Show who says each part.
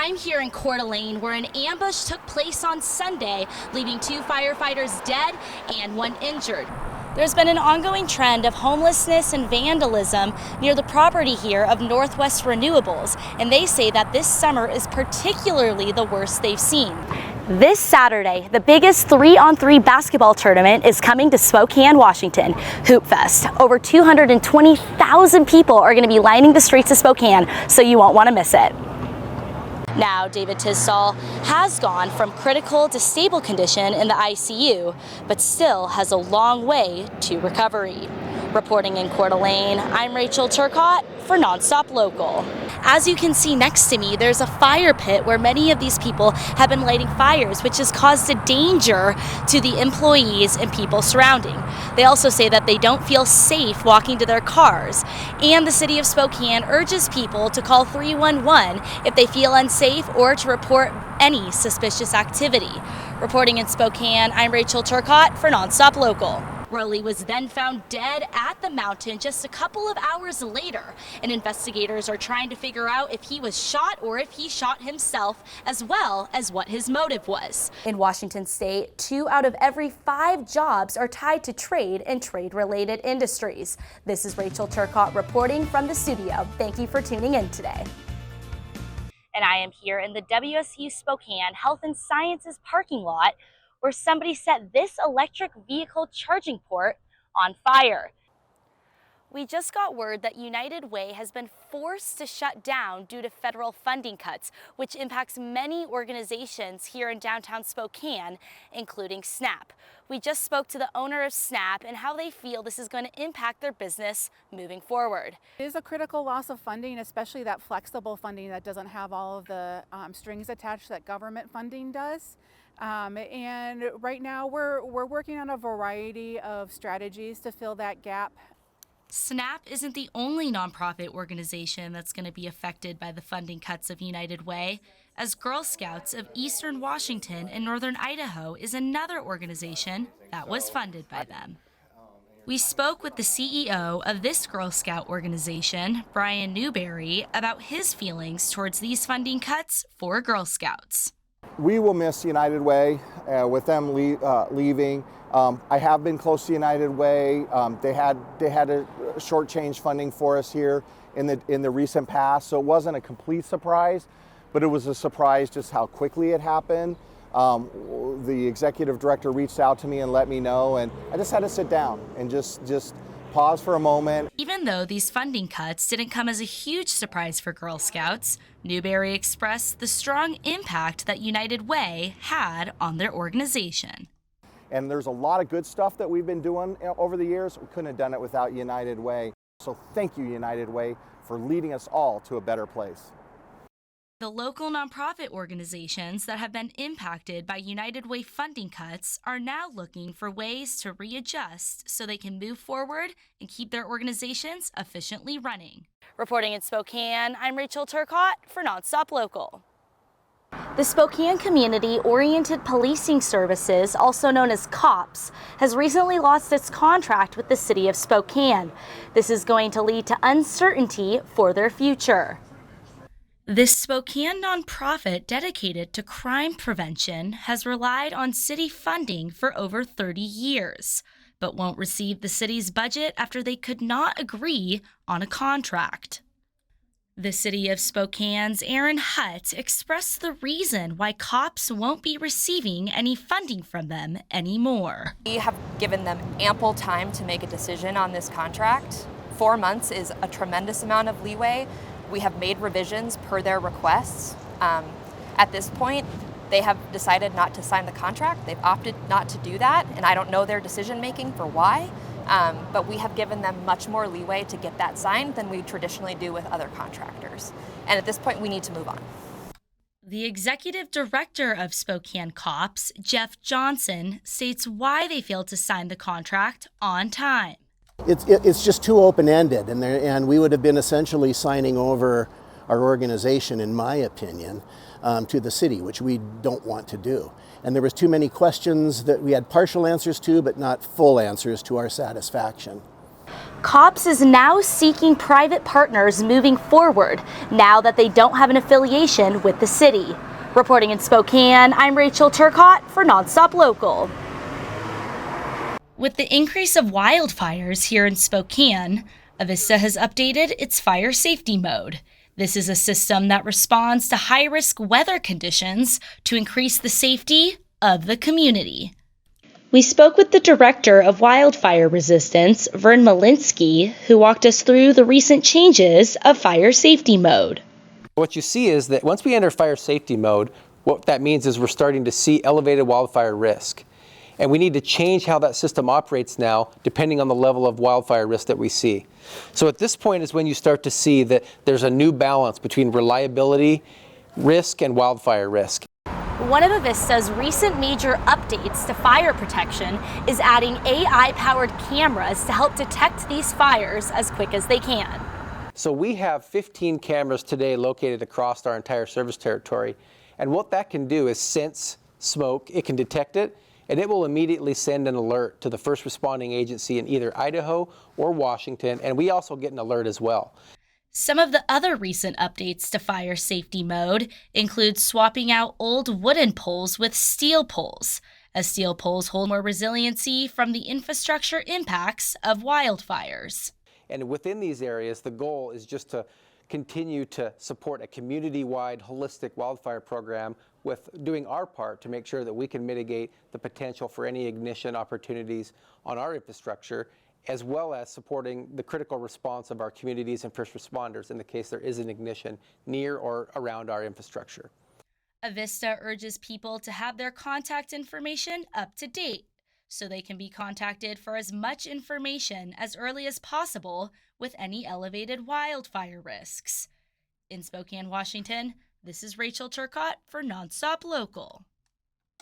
Speaker 1: I'm here in Coeur d'Alene, where an ambush took place on Sunday, leaving 2 firefighters dead and 1 injured. There's been an ongoing trend of homelessness and vandalism near the property here of Northwest Renewables, and they say that this summer is particularly the worst they've seen. This Saturday, the biggest 3-on-3 basketball tournament is coming to Spokane, Washington, Hoop Fest. Over 220,000 people are going to be lining the streets of Spokane, so you won't want to miss it. Now, David Tisdall has gone from critical to stable condition in the ICU, but still has a long way to recovery. Reporting in Coeur d'Alene, I'm Rachel Turcotte for Nonstop Local. As you can see next to me, there's a fire pit where many of these people have been lighting fires, which has caused a danger to the employees and people surrounding. They also say that they don't feel safe walking to their cars. And the city of Spokane urges people to call 311 if they feel unsafe or to report any suspicious activity. Reporting in Spokane, I'm Rachel Turcotte for Nonstop Local. Rowley was then found dead at the mountain just a couple of hours later, and investigators are trying to figure out if he was shot or if he shot himself, as well as what his motive was. In Washington state, 2 out of every 5 jobs are tied to trade and trade-related industries. This is Rachel Turcotte reporting from the studio. Thank you for tuning in today. And I am here in the WSU Spokane Health and Sciences parking lot, where somebody set this electric vehicle charging port on fire. We just got word that United Way has been forced to shut down due to federal funding cuts, which impacts many organizations here in downtown Spokane, including SNAP. We just spoke to the owner of SNAP and how they feel this is going to impact their business moving forward.
Speaker 2: It is a critical loss of funding, especially that flexible funding that doesn't have all of the strings attached that government funding does. And right now we're working on a variety of strategies to fill that gap.
Speaker 1: SNAP isn't the only nonprofit organization that's going to be affected by the funding cuts of United Way, as Girl Scouts of Eastern Washington and Northern Idaho is another organization that was funded by them. We spoke with the CEO of this Girl Scout organization, Brian Newberry, about his feelings towards these funding cuts for Girl Scouts.
Speaker 3: We will miss United Way with them leaving. I have been close to United Way. They had a shortchange funding for us here in the recent past, so it wasn't a complete surprise, but it was a surprise just how quickly it happened. The executive director reached out to me and let me know, and I just had to sit down and just pause for a moment.
Speaker 1: Even though these funding cuts didn't come as a huge surprise for Girl Scouts, Newberry expressed the strong impact that United Way had on their organization.
Speaker 3: And there's a lot of good stuff that we've been doing over the years. We couldn't have done it without United Way. So thank you, United Way, for leading us all to a better place.
Speaker 1: The local nonprofit organizations that have been impacted by United Way funding cuts are now looking for ways to readjust so they can move forward and keep their organizations efficiently running. Reporting in Spokane, I'm Rachel Turcotte for Nonstop Local. The Spokane Community-Oriented Policing Services, also known as COPS, has recently lost its contract with the city of Spokane. This is going to lead to uncertainty for their future. This Spokane nonprofit dedicated to crime prevention has relied on city funding for over 30 years, but won't receive the city's budget after they could not agree on a contract. The city of Spokane's Aaron Hutt expressed the reason why COPS won't be receiving any funding from them anymore.
Speaker 4: We have given them ample time to make a decision on this contract. 4 months is a tremendous amount of leeway. We have made revisions per their requests. At this point, they have decided not to sign the contract. They've opted not to do that, and I don't know their decision making for why, but we have given them much more leeway to get that signed than we traditionally do with other contractors. And at this point, we need to move on.
Speaker 1: The executive director of Spokane COPS, Jeff Johnson, states why they failed to sign the contract on time.
Speaker 5: It's just too open-ended, and we would have been essentially signing over our organization, in my opinion, to the city, which we don't want to do. And there was too many questions that we had partial answers to, but not full answers to our satisfaction.
Speaker 1: COPS is now seeking private partners moving forward now that they don't have an affiliation with the city. Reporting in Spokane, I'm Rachel Turcotte for Nonstop Local. With the increase of wildfires here in Spokane, Avista has updated its fire safety mode. This is a system that responds to high-risk weather conditions to increase the safety of the community. We spoke with the director of wildfire resistance, Vern Malinsky, who walked us through the recent changes of fire safety mode.
Speaker 6: What you see is that once we enter fire safety mode, what that means is we're starting to see elevated wildfire risk. And we need to change how that system operates now, depending on the level of wildfire risk that we see. So at this point is when you start to see that there's a new balance between reliability, risk, and wildfire risk.
Speaker 1: One of Avista's recent major updates to fire protection is adding AI-powered cameras to help detect these fires as quick as they can.
Speaker 6: So we have 15 cameras today located across our entire service territory. And what that can do is sense smoke, it can detect it, and it will immediately send an alert to the first responding agency in either Idaho or Washington, and we also get an alert as well.
Speaker 1: Some of the other recent updates to fire safety mode include swapping out old wooden poles with steel poles, as steel poles hold more resiliency from the infrastructure impacts of wildfires.
Speaker 6: And within these areas, the goal is just to continue to support a community-wide holistic wildfire program with doing our part to make sure that we can mitigate the potential for any ignition opportunities on our infrastructure, as well as supporting the critical response of our communities and first responders in the case there is an ignition near or around our infrastructure.
Speaker 1: Avista urges people to have their contact information up to date so they can be contacted for as much information as early as possible with any elevated wildfire risks. In Spokane, Washington, this is Rachel Turcotte for Nonstop Local.